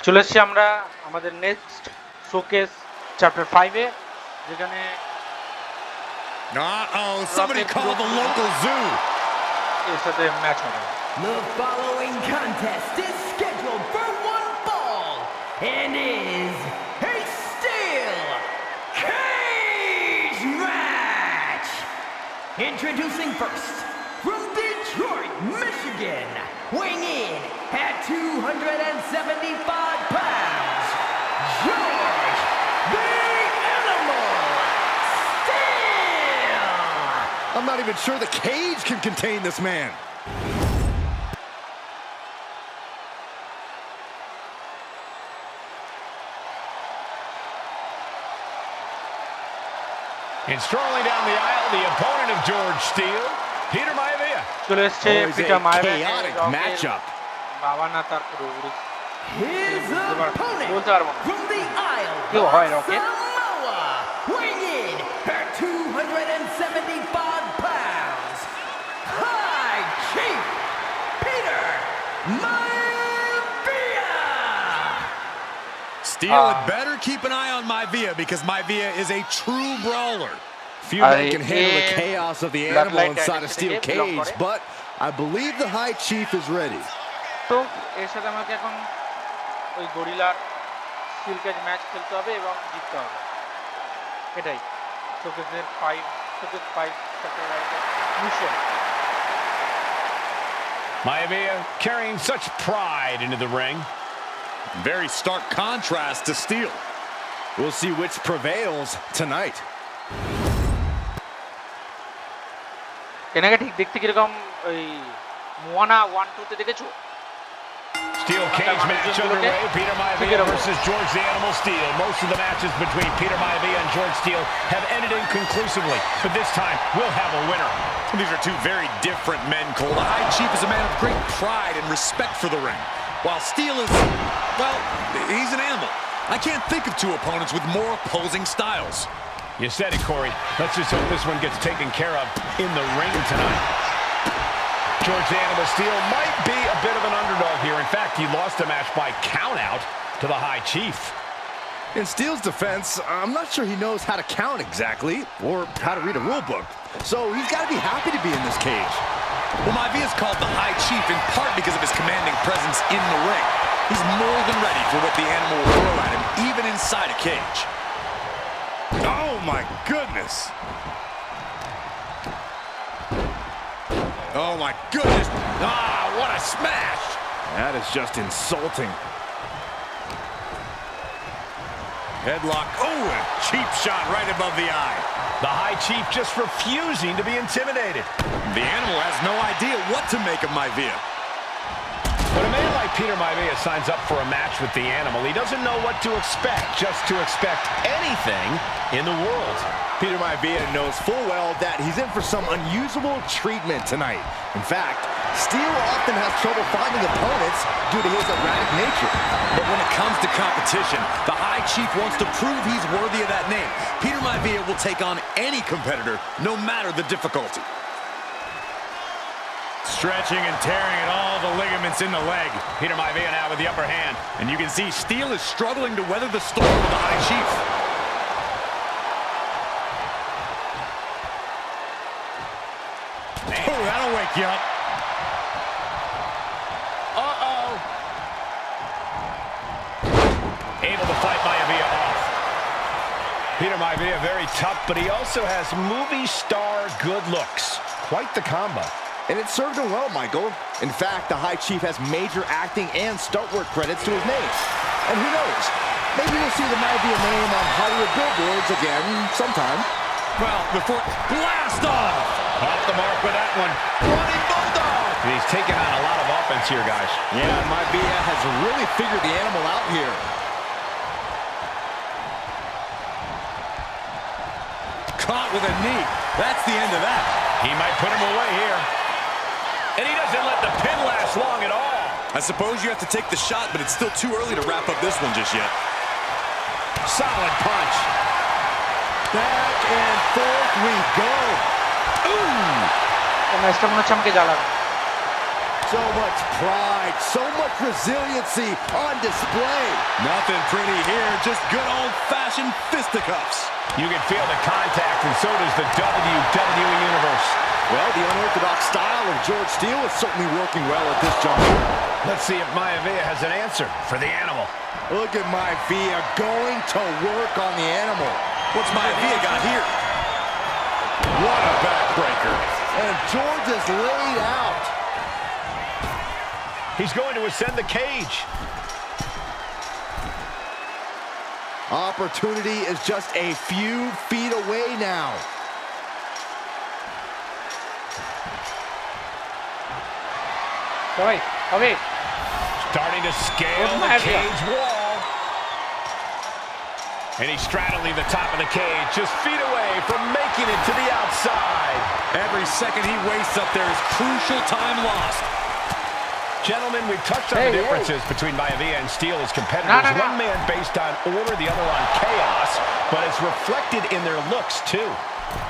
চলে এসেছি আমরা আমাদের নেক্সট শোকেস চ্যাপ্টার 5 এ যেখানে somebody call the local zoo. এর সাথে ম্যাচ হবে। The following contest is scheduled for one fall and is a steel cage match. Introducing first, from Detroit, Michigan, weighing in at 275 pounds, George the Animal Steel. I'm not even sure the cage can contain this man. And strolling down the aisle, the opponent of George Steele, Peter Maivia. চলে এসেছে Peter chaotic matchup. বাবা না তার পুরো His opponent বলতে পারবো না। from the Isle কেউ of হয় rocket Samoa, weighing in at 275 pounds, High Chief Peter Maivia. Steele had better keep an eye on Maivia because Maivia is a true brawler. Few men can handle the chaos of the animal inside a steel cage, but I believe the High Chief is ready. তো এর সাথে আমাকে এখন ওই গরিলার still catch match খেলতে হবে এবং জিততে হবে, এটাই শোকেসের 5 chapter 5 mission. Maivia carrying such pride into the ring. Very stark contrast to Steele. We'll see which prevails tonight. এনাকে ঠিক দেখতে কিরকম ওই মোয়ানা 1-2 তে দেখেছো? Steel cage match underway. Peter Maivia versus George the Animal Steele. Most of the matches between Peter Maivia and George Steele have ended inconclusively, but this time we'll have a winner. These are two very different men, Cole. The High Chief is a man of great pride and respect for the ring, while Steele is, well, he's an animal. I can't think of two opponents with more opposing styles. You said it, Corey. Let's just hope this one gets taken care of in the ring tonight. George the Animal Steele might be a bit of an underdog here. In fact, he lost the match by countout to the High Chief. In Steele's defense, I'm not sure he knows how to count exactly or how to read a rule book, so he's got to be happy to be in this cage. Well, Maivia is called the High Chief in part because of his commanding presence in the ring. He's more than ready for what the animal will throw at him, even inside a cage. Oh, my goodness. Oh, my goodness. Ah, what a smash. That is just insulting. Headlock. Oh, a cheap shot right above the eye. The High Chief just refusing to be intimidated. The animal has no idea what to make of Maivia. When a man like Peter Maivia signs up for a match with the animal, he doesn't know what to expect, just to expect anything in the world. Peter Maivia knows full well that he's in for some unusual treatment tonight. In fact, Steele often has trouble finding opponents due to his erratic nature. But when it comes to competition, the High Chief wants to prove he's worthy of that name. Peter Maivia will take on any competitor, no matter the difficulty. Stretching and tearing at all the ligaments in the leg. Peter Maivia now with the upper hand. And you can see Steele is struggling to weather the storm of the High Chief. Oh, that'll wake you up. Uh-oh. Able to fight Maivia off. Peter Maivia very tough, but he also has movie star good looks. Quite the combo. And it served him well, Michael. In fact, the High Chief has major acting and stunt work credits to his name. And who knows, maybe we'll see the Maivia name on Hollywood billboards again sometime. Well, before blast off! Off the mark with that one. Running Bulldog! And he's taking on a lot of offense here, guys. Yeah, Maivia has really figured the animal out here. Caught with a knee. That's the end of that. He might put him away here. And he doesn't let the pin last long at all. I suppose you have to take the shot, but it's still too early to wrap up this one just yet. Solid punch. Back and forth we go. Ooh! ম্যাচটা মনে হচ্ছে আমাকে জ্বালাবে। So much pride, so much resiliency on display. Nothing pretty here, just good old-fashioned fisticuffs. You can feel the contact, and so does the WWE Universe. Well, the unorthodox style of George Steele is certainly working well at this juncture. Let's see if Maivia has an answer for the animal. Look at Maivia going to work on the animal. What's Maivia got here? What a backbreaker. And George is laid out. He's going to ascend the cage. Opportunity is just a few feet away now. Starting to scale the cage wall. And he's straddling the top of the cage, just feet away from making it to the outside. Every second he wastes up there is crucial time lost. Gentlemen, we've touched on the differences between Maivia and Steele as competitors. One man based on order, the other on chaos, but it's reflected in their looks, too.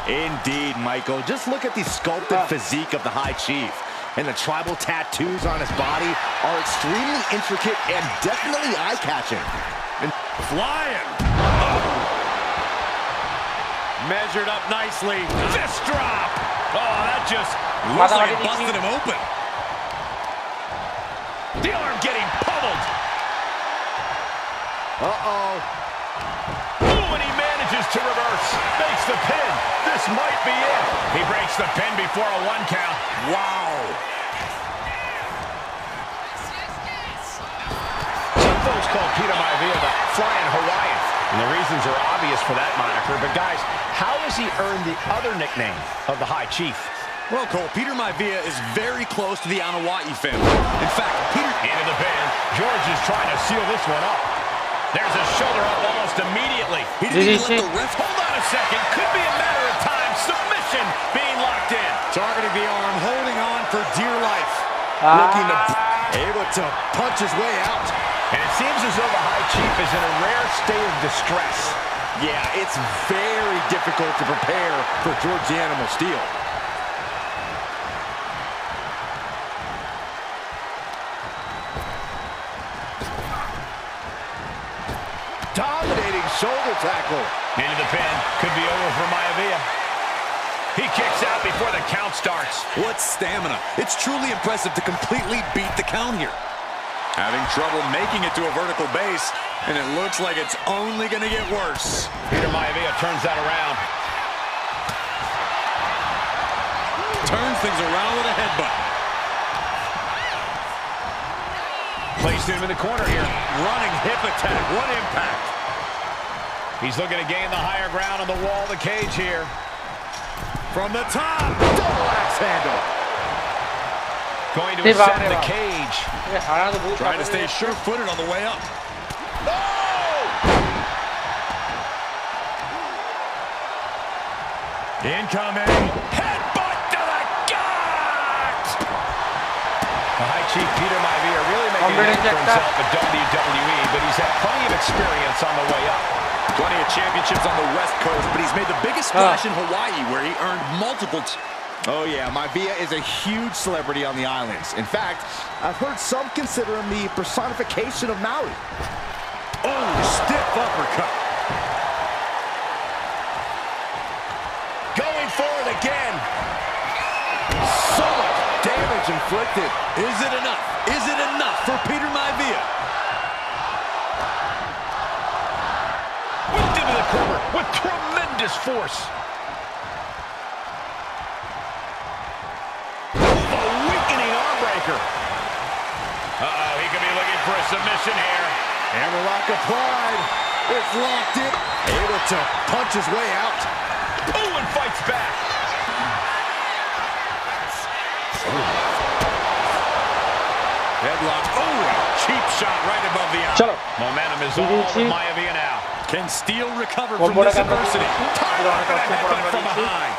Indeed, Michael. Just look at the sculpted physique of the High Chief. And the tribal tattoos on his body are extremely intricate and definitely eye-catching. And Flying. Measured up nicely. Fist drop! Oh, that just looks like it busted him open. The arm getting pummeled. Uh-oh. Ooh, and he manages to reverse. Makes the pin. This might be it. He breaks the pin before a 1 count. Wow. Some folks call Peter Maivia the Flying Hawaiian. And the reasons are obvious for that moniker. But guys, how has he earned the other nickname of the High Chief? Well, Cole, Peter Maivia is very close to the Anoa'i family. In fact, Peter... Into the pin. George is trying to seal this one up. There's a shoulder up almost immediately. He didn't even let the ref... Hold on a second. Could be a matter of time. Submission being locked in. Targeting the arm, holding on for dear life. Looking to... able to punch his way out. And it seems as though the High Chief is in a rare state of distress. Yeah, it's very difficult to prepare for George the Animal Steele. Dominating shoulder tackle. Into the pin. Could be over for Maivia. He kicks out before the count starts. What stamina. It's truly impressive to completely beat the count here. Having trouble making it to a vertical base, and it looks like it's only going to get worse. Peter Maivia turns that around. Turns things around with a headbutt. Placed him in the corner here. Running hip attack. What impact. He's looking to gain the higher ground on the wall of the cage here. From the top. Double axe handle. Going to ascend the cage. Trying to stay sure-footed on the way up. Incoming. Headbutt to the gut! The High Chief Peter Maivia really making a name for himself at WWE, but he's had plenty of experience on the way up. Plenty of championships on the West Coast, but he's made the biggest splash in Hawaii, where he earned multiple... Oh yeah, Maivia is a huge celebrity on the islands. In fact, I've heard some consider him the personification of Maui. Oh, stiff uppercut. Going for it again. So much damage inflicted. Is it enough? Is it enough for Peter Maivia? Whipped into the corner with tremendous force. A weakening arm breaker. Uh-oh, he could be looking for a submission here. Hammerlock applied. It's locked in. Able to punch his way out. Ooh, and fights back. Headlock. Oh, cheap shot right above the eye. Momentum is all over Maivia now. Can Steele recover from this adversity? From behind.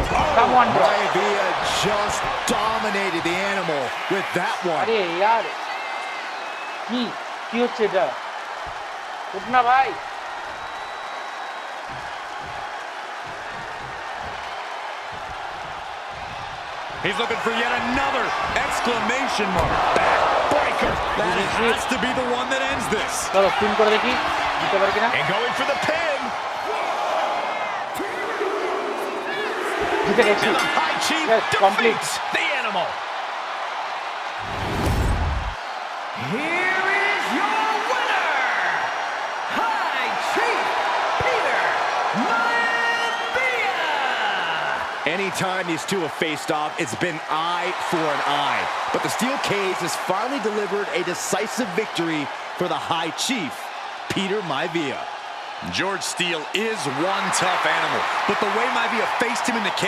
Maivia just dominated the animal with that one. He's looking for yet another exclamation mark. Breaker. That has to be the one that ends this. চলো pin করে দেখি দিতে পারি কিনা। And going for the pin. জিতে গেছি। And the High Chief Yes, complete. defeats the animal. Here is your winner, High Chief Peter Maivia! Anytime these two have faced off, it's been eye for an eye. But the steel cage has finally delivered a decisive victory for the High Chief, Peter Maivia. George Steele is one tough animal, but the way Maivia faced him in the cage